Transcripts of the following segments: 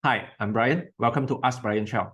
Hi, I'm Brian. Welcome to Ask Bryan Cheong.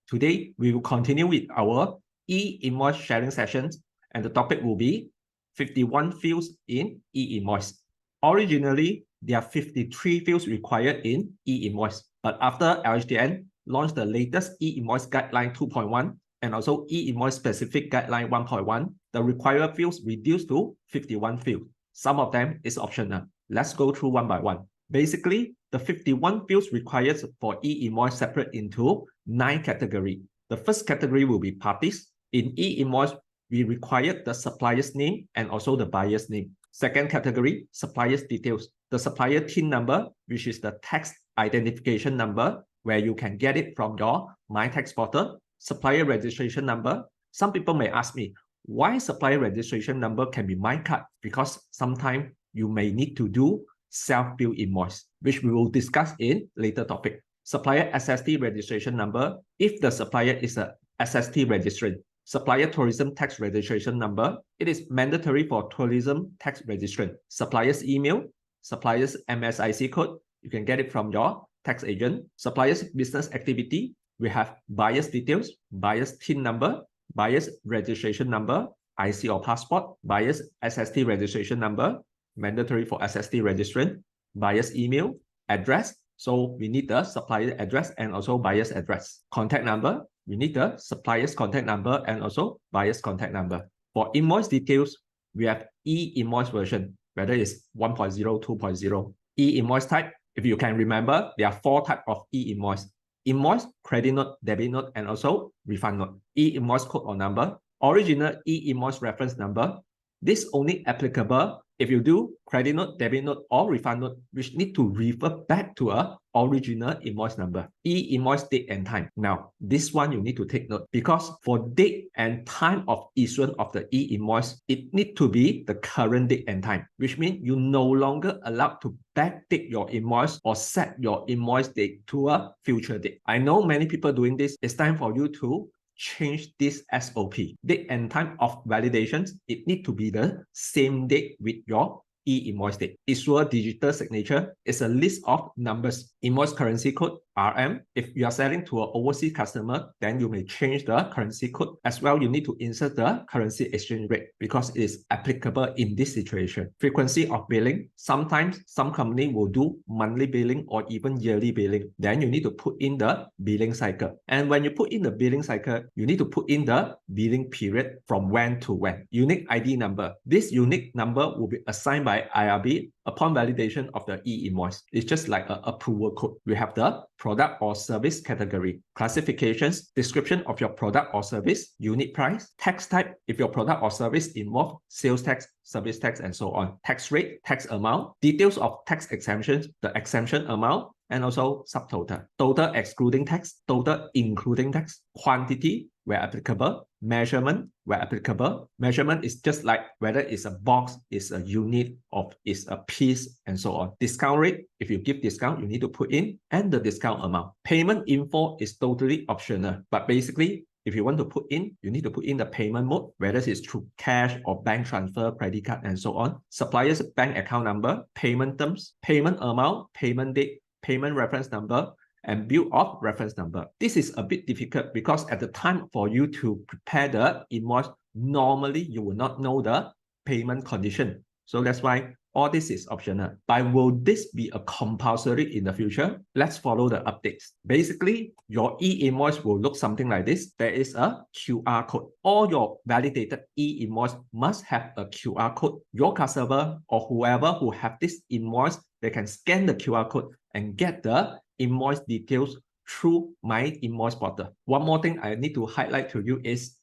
Today, we will continue with our e-invoice sharing sessions, and the topic will be 51 fields in e-invoice. Originally, there are 53 fields required in e-invoice, but after LHDN launched the latest e-invoice guideline 2.1 and also e-invoice specific guideline 1.1, the required fields reduced to 51 fields. Some of them is optional. Let's go through one by one. Basically, the 51 fields required for e-invoice separate into 9 categories. The first category will be parties. In e-invoice, we require the supplier's name and also the buyer's name. Second category, supplier's details. The supplier TIN number, which is the tax identification number, where you can get it from your My Tax portal. Supplier registration number. Some people may ask me, why supplier registration number can be my card? Because sometimes you may need to do self-bill invoice, which we will discuss in later topic. Supplier SST registration number, if the supplier is a SST registrant. Supplier tourism tax registration number, it is mandatory for tourism tax registrant. Supplier's email, supplier's MSIC code, you can get it from your tax agent. Supplier's business activity, we have buyer's details, buyer's TIN number, buyer's registration number, IC or passport, buyer's SST registration number, mandatory for SST registrant, buyer's email, address. So we need the supplier address and also buyer's address. Contact number, we need the supplier's contact number and also buyer's contact number. For invoice details, we have e-invoice version, whether it's 1.0, 2.0. E-invoice type, if you can remember, there are 4 types of e-invoice. Invoice, credit note, debit note, and also refund note. E-invoice code or number, original e-invoice reference number. This only applicable if you do credit note, debit note, or refund note, which need to refer back to a original invoice number. E-invoice date and time. Now, this one you need to take note because for date and time of issuance of the e-invoice, it need to be the current date and time, which means you no longer allowed to backdate your invoice or set your invoice date to a future date. I know many people doing this. It's time for you to change this SOP. Date and time of validations, it need to be the same date with your e-invoice date. Issuer digital signature is a list of numbers. Invoice currency code, RM. If you are selling to an overseas customer, then you may change the currency code. As well, you need to insert the currency exchange rate because it is applicable in this situation. Frequency of billing. Sometimes some company will do monthly billing or even yearly billing. Then you need to put in the billing cycle. And when you put in the billing cycle, you need to put in the billing period from when to when. Unique ID number. This unique number will be assigned by IRB upon validation of the e-invoice. It's just like an approval code. We have the product or service category, classifications, description of your product or service, unit price, tax type, if your product or service involve sales tax, service tax, and so on, tax rate, tax amount, details of tax exemptions, the exemption amount, and also subtotal, total excluding tax, total including tax, quantity, where applicable, measurement, where applicable. Measurement is just like whether it's a box, it's a unit, or it's a piece, and so on. Discount rate, if you give discount, you need to put in, and the discount amount. Payment info is totally optional, but basically, if you want to put in, you need to put in the payment mode, whether it's through cash or bank transfer, credit card, and so on. Supplier's bank account number, payment terms, payment amount, payment date, payment reference number, and bill of reference number. This is a bit difficult because at the time for you to prepare the invoice, normally you will not know the payment condition. So that's why all this is optional. But will this be a compulsory in the future? Let's follow the updates. Basically, your e-invoice will look something like this. There is a QR code. All your validated e-invoice must have a QR code. Your customer or whoever who have this invoice, they can scan the QR code and get the invoice details through My Invoice portal. One more thing I need to highlight to you is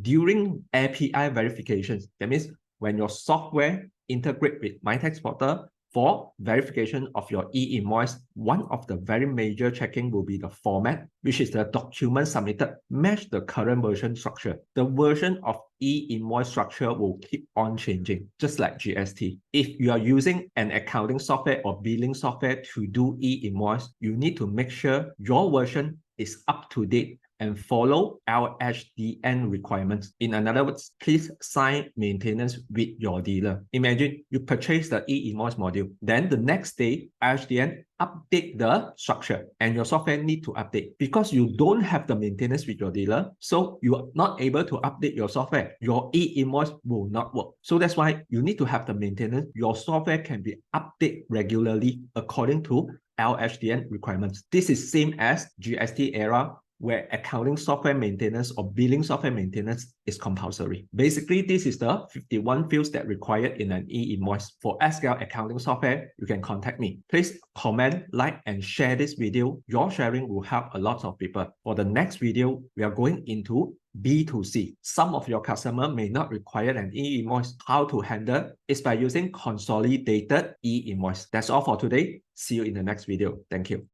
during API verifications, that means when your software integrate with My Tax portal for verification of your e-invoice, one of the very major checking will be the format, which is the document submitted match the current version structure. The version of e-invoice structure will keep on changing, just like GST. If you are using an accounting software or billing software to do e-invoice, you need to make sure your version is up to date and follow LHDN requirements. In other words, please sign maintenance with your dealer. Imagine you purchase the e-Invoice module, then the next day, LHDN update the structure and your software need to update. Because you don't have the maintenance with your dealer, so you are not able to update your software. Your e-Invoice will not work. So that's why you need to have the maintenance. Your software can be updated regularly according to LHDN requirements. This is same as GST era, where accounting software maintenance or billing software maintenance is compulsory. Basically, this is the 51 fields that required in an e-Invoice. For SQL accounting software, you can contact me. Please comment, like, and share this video. Your sharing will help a lot of people. For the next video, we are going into B2C. Some of your customers may not require an e-Invoice. How to handle is by using consolidated e-Invoice. That's all for today. See you in the next video. Thank you.